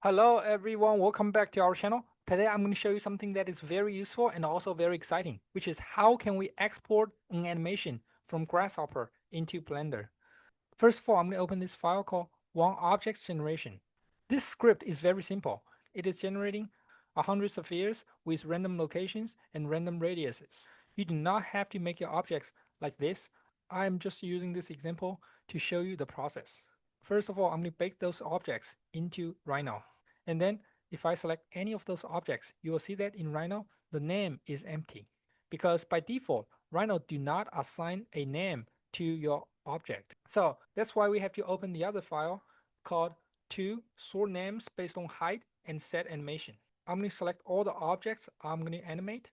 Hello everyone, welcome back to our channel. Today I'm going to show you something that is very useful and also very exciting, which is how can we export an animation from Grasshopper into Blender. First of all, I'm going to open this file called one objects generation. This script is very simple. It is generating 100 spheres with random locations and random radiuses. You do not have to make your objects like this. I'm just using this example to show you the process. First of all, I'm going to bake those objects into Rhino. And then if I select any of those objects, you will see that in Rhino, the name is empty. Because by default, Rhino do not assign a name to your object. So that's why we have to open the other file called to sort names based on height and set animation. I'm going to select all the objects I'm going to animate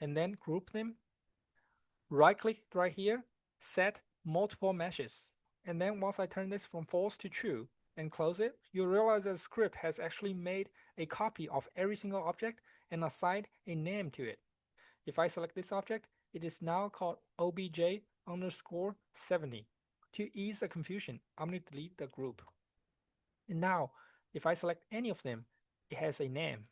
and then group them. Right click right here, set multiple meshes. And then once I turn this from false to true and close it, you'll realize that the script has actually made a copy of every single object and assigned a name to it. If I select this object, it is now called obj underscore 70. To ease the confusion, I'm going to delete the group. And now, if I select any of them, it has a name.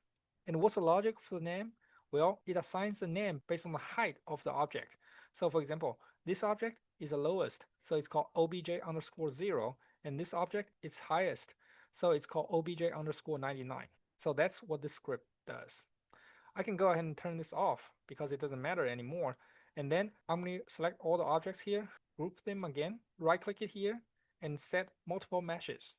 And what's the logic for the name? Well, it assigns the name based on the height of the object. So for example, this object is the lowest, so it's called obj underscore 0, and this object is highest, so it's called obj underscore 99. So that's what this script does. I can go ahead and turn this off because it doesn't matter anymore. And then I'm going to select all the objects here, group them again, right click it here, and set multiple meshes.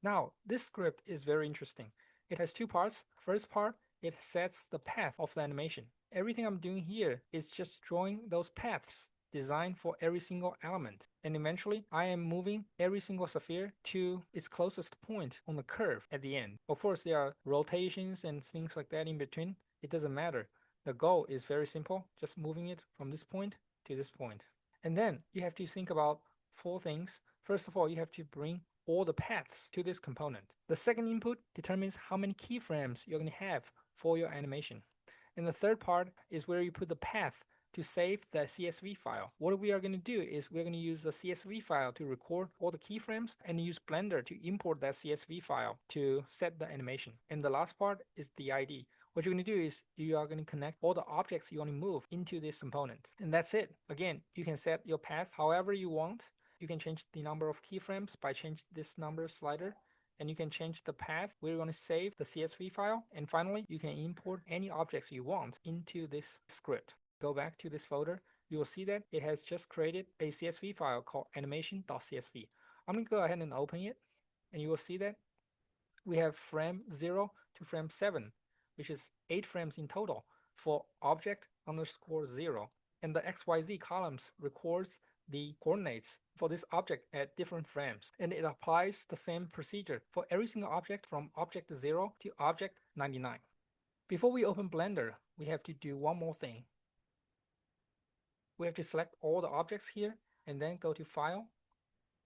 Now, this script is very interesting. It has two parts. First part, it sets the path of the animation. Everything I'm doing here is just drawing those paths designed for every single element. And eventually, I am moving every single sphere to its closest point on the curve at the end. Of course, there are rotations and things like that in between. It doesn't matter. The goal is very simple, just moving it from this point to this point. And then you have to think about four things. First of all, you have to bring all the paths to this component. The second input determines how many keyframes you're going to have for your animation. And the third part is where you put the path to save the CSV file. What we are going to do is we're going to use the CSV file to record all the keyframes and use Blender to import that CSV file to set the animation. And the last part is the ID. What you're going to do is you are going to connect all the objects you want to move into this component. And that's it. Again, you can set your path however you want. You can change the number of keyframes by changing this number slider, and you can change the path where you want to save the CSV file. And finally, you can import any objects you want into this script. Go back to this folder. You will see that it has just created a CSV file called animation.csv. I'm going to go ahead and open it, and you will see that we have frame 0 to frame 7, which is 8 frames in total for object underscore 0. And the XYZ columns records the coordinates for this object at different frames. And it applies the same procedure for every single object from object 0 to object 99. Before we open Blender, we have to do one more thing. We have to select all the objects here and then go to File,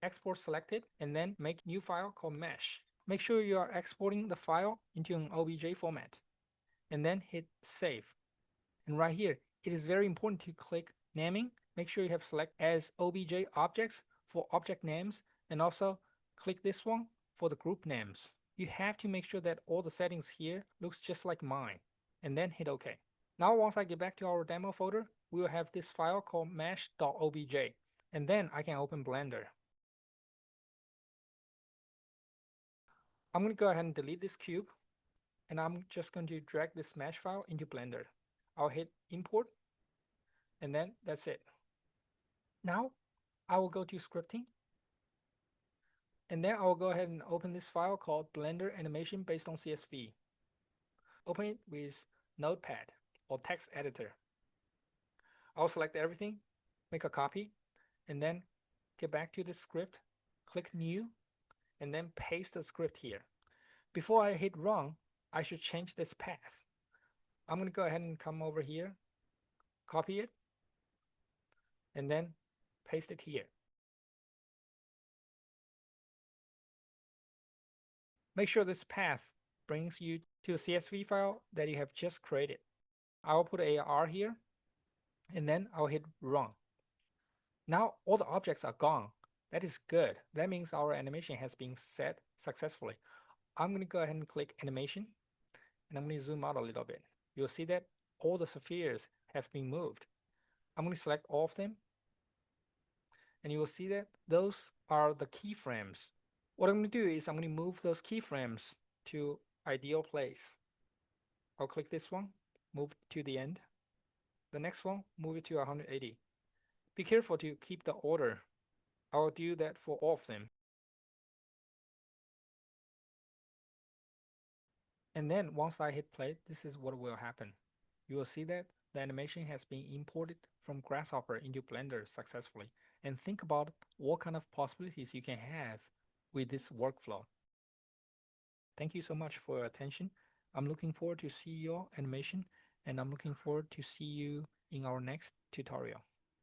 Export Selected, and then make new file called Mesh. Make sure you are exporting the file into an OBJ format and then hit Save. And right here, it is very important to click Naming. Make sure you have select as OBJ objects for object names, and also click this one for the group names. You have to make sure that all the settings here looks just like mine, and then hit OK. Now once I get back to our demo folder, we will have this file called mesh.obj, and then I can open Blender. I'm going to go ahead and delete this cube, and I'm just going to drag this mesh file into Blender. I'll hit Import, and then that's it. Now I will go to Scripting, and then I will go ahead and open this file called Blender Animation based on CSV. Open it with Notepad or text editor. I'll select everything, make a copy, and then get back to the script, click New, and then paste the script here. Before I hit Run, I should change this path. I'm going to go ahead and come over here, copy it, and then paste it here. Make sure this path brings you to the CSV file that you have just created. I will put AR here, and then I'll hit Run. Now all the objects are gone. That is good. That means our animation has been set successfully. I'm going to go ahead and click animation, and I'm going to zoom out a little bit. You'll see that all the spheres have been moved. I'm going to select all of them, and you will see that those are the keyframes. What I'm going to do is I'm going to move those keyframes to ideal place. I'll click this one, move to the end. The next one, move it to 180. Be careful to keep the order. I'll do that for all of them. And then once I hit play, this is what will happen. You will see that the animation has been imported from Grasshopper into Blender successfully. And think about what kind of possibilities you can have with this workflow. Thank you so much for your attention. I'm looking forward to see your animation, and I'm looking forward to see you in our next tutorial.